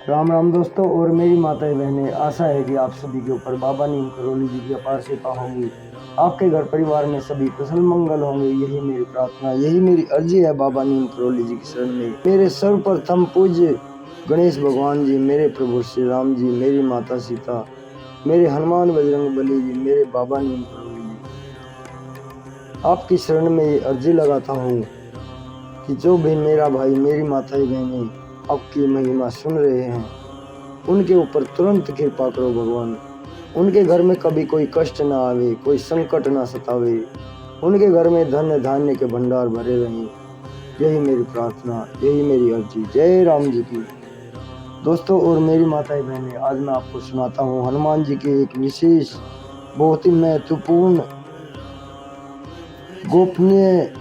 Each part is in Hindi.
राम राम दोस्तों और मेरी माताएं बहनें, आशा है कि आप सभी के ऊपर बाबा नीम करौली जी की अपार कृपा होंगी। आपके घर परिवार में सभी कुशल मंगल होंगे, यही मेरी प्रार्थना, यही मेरी अर्जी है बाबा नीम करौली जी की शरण में। मेरे सर्वप्रथम पूज्य गणेश भगवान जी, मेरे प्रभु श्री राम जी, मेरी माता सीता, मेरे हनुमान बजरंग बली जी, मेरे बाबा नीम करौली जी, आपकी शरण में ये अर्जी लगाता हूँ कि जो भी मेरा भाई मेरी माताएं बहनें आपकी महिमा सुन रहे हैं, उनके ऊपर तुरंत कृपा करो भगवान। उनके घर में कभी कोई कष्ट ना आवे, कोई संकट ना सतावे, उनके घर में धन धान्य के भंडार भरे रहें, यही मेरी प्रार्थना, यही मेरी अर्जी। जय राम जी की। दोस्तों और मेरी माताएं बहनें, आज मैं आपको सुनाता हूँ हनुमान जी की एक विशेष, बहुत ही महत्वपूर्ण, गोपनीय,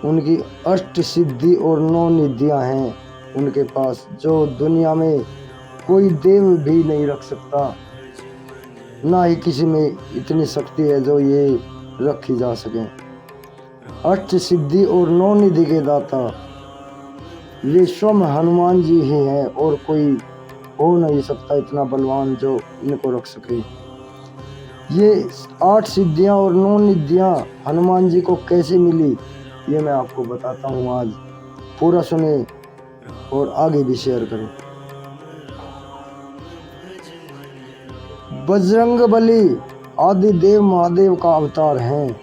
उनकी अष्ट सिद्धि और 9 निधियां हैं उनके पास, जो दुनिया में कोई देव भी नहीं रख सकता, ना ही किसी में इतनी शक्ति है जो ये रखी जा सके। अष्ट सिद्धि और 9 निधि के दाता वे स्वयं हनुमान जी ही हैं और कोई हो नहीं सकता इतना बलवान जो इनको रख सके। ये 8 सिद्धियां और 9 निधियां हनुमान जी को कैसे मिली, ये मैं आपको बताता हूँ। आज पूरा सुने और आगे भी शेयर करें। बजरंग बली आदि देव महादेव का अवतार हैं,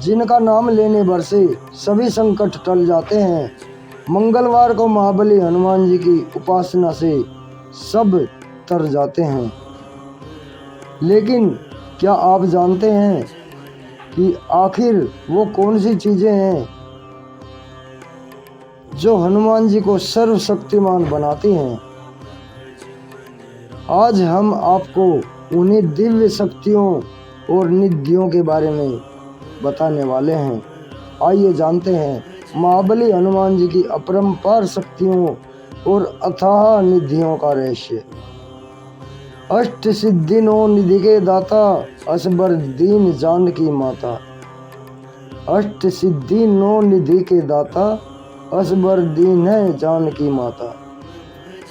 जिनका नाम लेने भर से सभी संकट टल जाते हैं। मंगलवार को महाबली हनुमान जी की उपासना से सब तर जाते हैं। लेकिन क्या आप जानते हैं कि आखिर वो कौन सी चीजें हैं जो हनुमान जी को सर्वशक्तिमान बनाती हैं? आज हम आपको उन्हीं दिव्य शक्तियों और निधियों के बारे में बताने वाले हैं। आइए जानते हैं महाबली हनुमान जी की अपरंपार शक्तियों और अथाह निधियों का रहस्य। अष्ट सिद्धि 9 निधि के दाता असबर दीन जानकी माता। अष्ट सिद्धि 9 निधि के दाता असबर दीन है जानकी माता।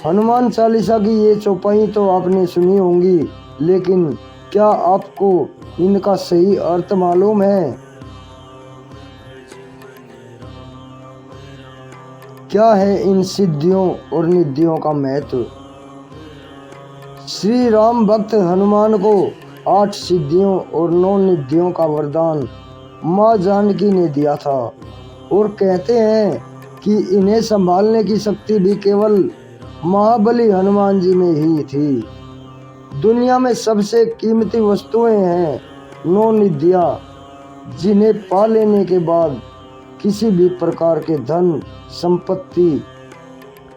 हनुमान चालीसा की ये चौपाई तो आपने सुनी होंगी, लेकिन क्या आपको इनका सही अर्थ मालूम है? क्या है इन सिद्धियों और निधियों का महत्व? श्री राम भक्त हनुमान को 8 सिद्धियों और 9 निधियों का वरदान माँ जानकी ने दिया था और कहते हैं कि इन्हें संभालने की शक्ति भी केवल महाबली हनुमान जी में ही थी। दुनिया में सबसे कीमती वस्तुएं हैं 9 निधियां, जिन्हें पा लेने के बाद किसी भी प्रकार के धन संपत्ति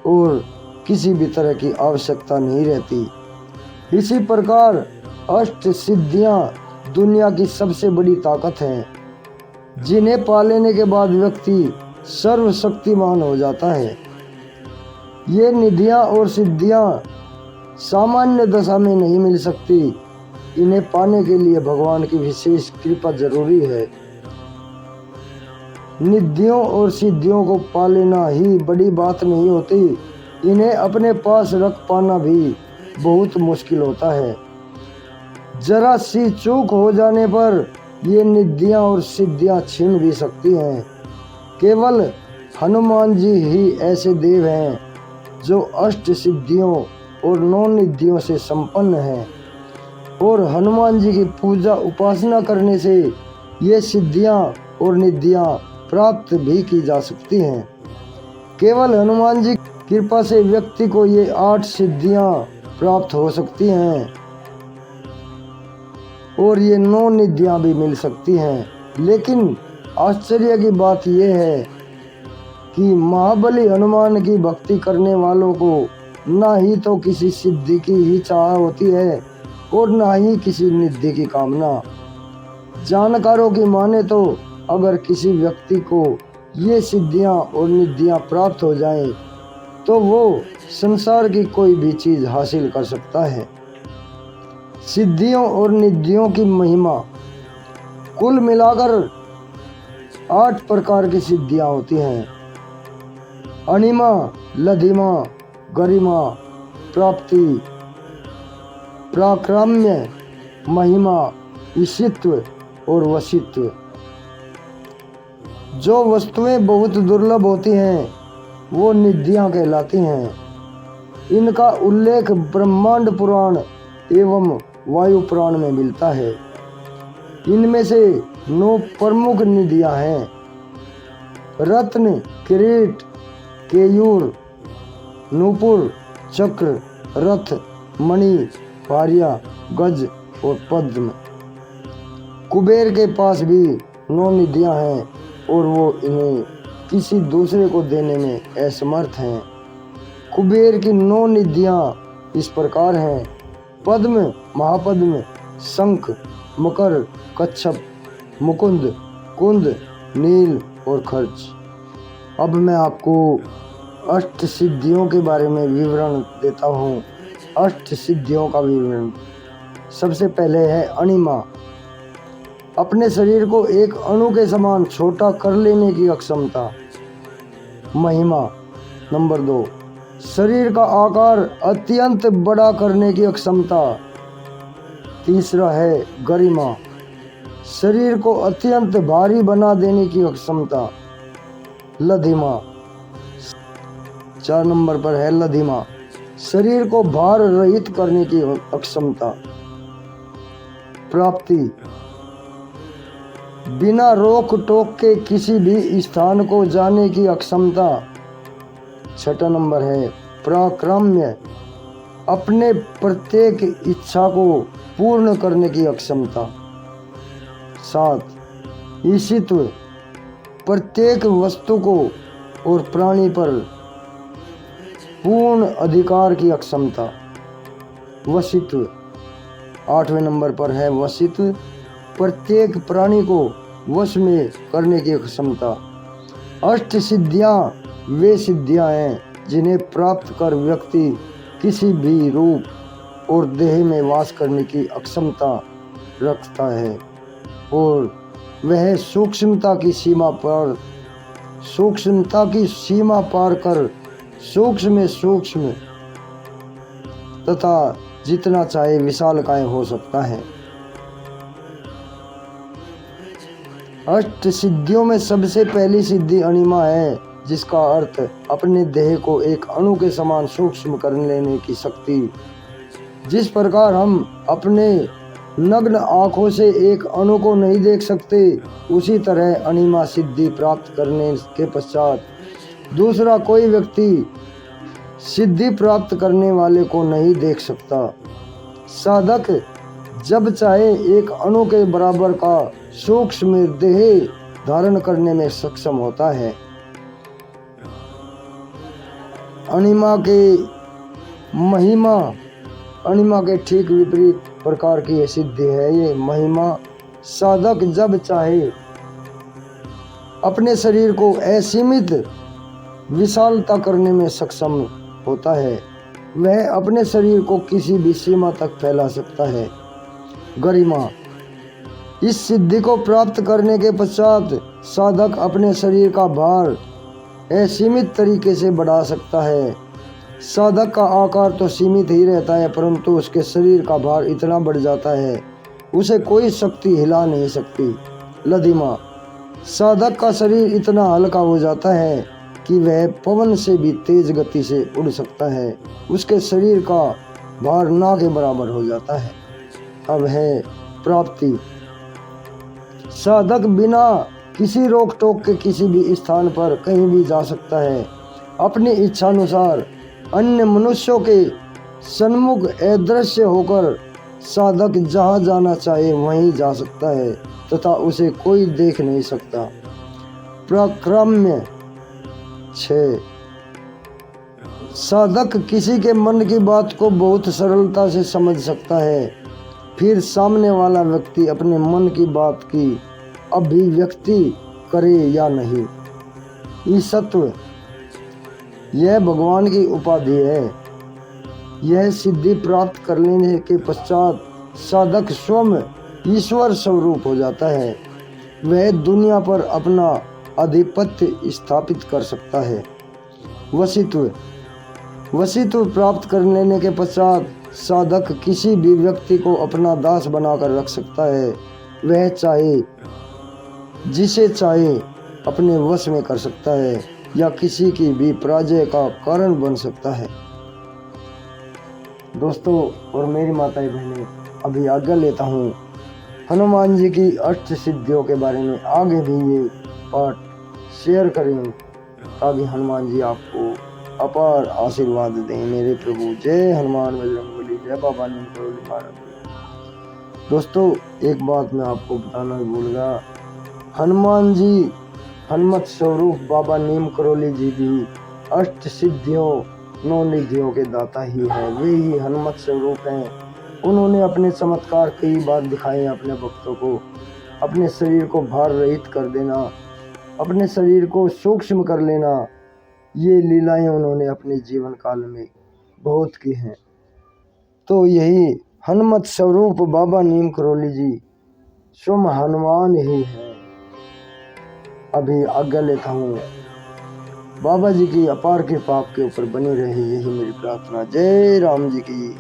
और किसी भी तरह की आवश्यकता नहीं रहती। इसी प्रकार अष्ट सिद्धियां दुनिया की सबसे बड़ी ताकत हैं, जिन्हें पा लेने के बाद व्यक्ति सर्वशक्तिमान हो जाता है। ये निधियां और सिद्धियां सामान्य दशा में नहीं मिल सकती, इन्हें पाने के लिए भगवान की विशेष कृपा जरूरी है। निधियों और सिद्धियों को पा लेना ही बड़ी बात नहीं होती, इन्हें अपने पास रख पाना भी बहुत मुश्किल होता है। जरा सी चूक हो जाने पर ये निधियां और सिद्धियां छीन भी सकती हैं। केवल हनुमान जी ही ऐसे देव हैं जो अष्ट सिद्धियों और 9 निधियों से संपन्न हैं, और हनुमान जी की पूजा उपासना करने से ये सिद्धियां और निधियां प्राप्त भी की जा सकती हैं। केवल हनुमान जी की कृपा से व्यक्ति को ये 8 सिद्धियां प्राप्त हो सकती हैं और ये 9 निधियां भी मिल सकती हैं। लेकिन आश्चर्य की बात यह है कि महाबली हनुमान की भक्ति करने वालों को ना ही तो किसी सिद्धि की ही चाह होती है और ना ही किसी निधि की कामना। जानकारों की माने तो अगर किसी व्यक्ति को ये सिद्धियां और निधियां प्राप्त हो जाएं, तो वो संसार की कोई भी चीज हासिल कर सकता है। सिद्धियों और निधियों की महिमा कुल मिलाकर 8 प्रकार की सिद्धियां होती हैं। अणिमा, लधिमा, गरिमा, प्राप्ति, पराक्रम्य, महिमा, ईशित्व और वशित्व। जो वस्तुएं बहुत दुर्लभ होती हैं वो निधियां कहलाती हैं। इनका उल्लेख ब्रह्मांड पुराण एवं वायु पुराण में मिलता है। इनमें से 9 प्रमुख निधियां हैं: रत्न, किरीट, केयूर, नूपुर, चक्र, रथ, मणि, भार्या, गज और पद्म। कुबेर के पास भी 9 निधियां हैं और वो इन्हें किसी दूसरे को देने में असमर्थ हैं। कुबेर की 9 निधियां इस प्रकार हैं: पद्म, महापद्म, शंख, मकर, कच्छप, मुकुंद, कुंद, नील और खर्च। अब मैं आपको अष्ट सिद्धियों के बारे में विवरण देता हूँ। अष्ट सिद्धियों का विवरण। सबसे पहले है अणिमा, अपने शरीर को एक अणु के समान छोटा कर लेने की अक्षमता। महिमा नंबर 2, शरीर का आकार अत्यंत बड़ा करने की अक्षमता। तीसरा है गरिमा, शरीर को अत्यंत भारी बना देने की अक्षमता। लधिमा, 4 नंबर पर है लधिमा, शरीर को भार रहित करने की अक्षमता। प्राप्ति, बिना रोक टोक के किसी भी स्थान को जाने की अक्षमता। 6 नंबर है पराक्रम्य, अपने प्रत्येक इच्छा को पूर्ण करने की अक्षमता। 7 ईशित्व, प्रत्येक वस्तु को और प्राणी पर पूर्ण अधिकार की अक्षमता। वशित्व, 8वें नंबर पर है वशित्व, प्रत्येक प्राणी को वश में करने की क्षमता। अष्ट सिद्धियां वे सिद्धियां हैं जिन्हें प्राप्त कर व्यक्ति किसी भी रूप और देह में वास करने की अक्षमता रखता है और वह सूक्ष्मता की सीमा पार कर सूक्ष्म में सूक्ष्म तथा जितना चाहे विशालकाय हो सकता है। अष्ट सिद्धियों में सबसे पहली सिद्धि अणिमा है, जिसका अर्थ अपने देह को एक अणु के समान सूक्ष्म कर लेने की शक्ति। जिस प्रकार हम अपने नग्न आंखों से एक अणु को नहीं देख सकते, उसी तरह अणिमा सिद्धि प्राप्त करने के पश्चात दूसरा कोई व्यक्ति सिद्धि प्राप्त करने वाले को नहीं देख सकता। साधक जब चाहे एक अणु के बराबर का सूक्ष्म देह धारण करने में सक्षम होता है। अणिमा के ठीक विपरीत प्रकार की यह सिद्धि है। ये महिमा साधक जब चाहे अपने शरीर को असीमित विशालता करने में सक्षम होता है। वह अपने शरीर को किसी भी सीमा तक फैला सकता है। गरिमा, इस सिद्धि को प्राप्त करने के पश्चात साधक अपने शरीर का भार असीमित तरीके से बढ़ा सकता है। साधक का आकार तो सीमित ही रहता है, परंतु उसके शरीर का भार इतना बढ़ जाता है उसे कोई शक्ति हिला नहीं सकती। लधिमा, साधक का शरीर इतना हल्का हो जाता है कि वह पवन से भी तेज गति से उड़ सकता है। उसके शरीर का भार ना के बराबर हो जाता है। अब है प्राप्ति, साधक बिना किसी रोक टोक के किसी भी स्थान पर कहीं भी जा सकता है। अपनी इच्छानुसार अन्य मनुष्यों के सन्मुख अदृश्य होकर साधक जहाँ जाना चाहे वहीं जा सकता है तथा उसे कोई देख नहीं सकता। पराक्रम्य 6, साधक किसी के मन की बात को बहुत सरलता से समझ सकता है। फिर सामने वाला व्यक्ति अपने मन की बात की अभिव्यक्ति करे या नहीं। ईशत्व, यह भगवान की उपाधि है। यह सिद्धि प्राप्त कर लेने के पश्चात साधक स्वयं ईश्वर स्वरूप हो जाता है। वह दुनिया पर अपना आधिपत्य स्थापित कर सकता है। वशित्व, वसीयत प्राप्त कर लेने के पश्चात साधक किसी भी व्यक्ति को अपना दास बनाकर रख सकता है। वह चाहे जिसे चाहे अपने वश में कर सकता है या किसी की भी पराजय का कारण बन सकता है। दोस्तों और मेरी माताएं बहनें, अभी आज्ञा लेता हूँ। हनुमान जी की अष्ट सिद्धियों के बारे में आगे भी ये पाठ शेयर करें ताकि हनुमान जी आपको अपार आशीर्वाद दें। मेरे प्रभु जय हनुमान बजरंगबली, जय बाबा नीम करोली महाराज। दोस्तों एक बात मैं आपको बताना ही भूल गया, हनुमान जी हनुमत स्वरूप बाबा नीम करोली जी भी अष्ट सिद्धियों 9 निधियों के दाता ही है। वे ही हनुमत स्वरूप हैं। उन्होंने अपने चमत्कार कई बार दिखाए अपने भक्तों को। अपने शरीर को भार रहित कर देना, अपने शरीर को सूक्ष्म कर लेना, ये लीलाएं उन्होंने अपने जीवन काल में बहुत की हैं। तो यही हनुमत स्वरूप बाबा नीम करोली जी स्वयं हनुमान ही हैं। अभी आज्ञा लेता हूँ। बाबा जी की अपार कृपा आपके ऊपर बनी रहे, यही मेरी प्रार्थना। जय राम जी की।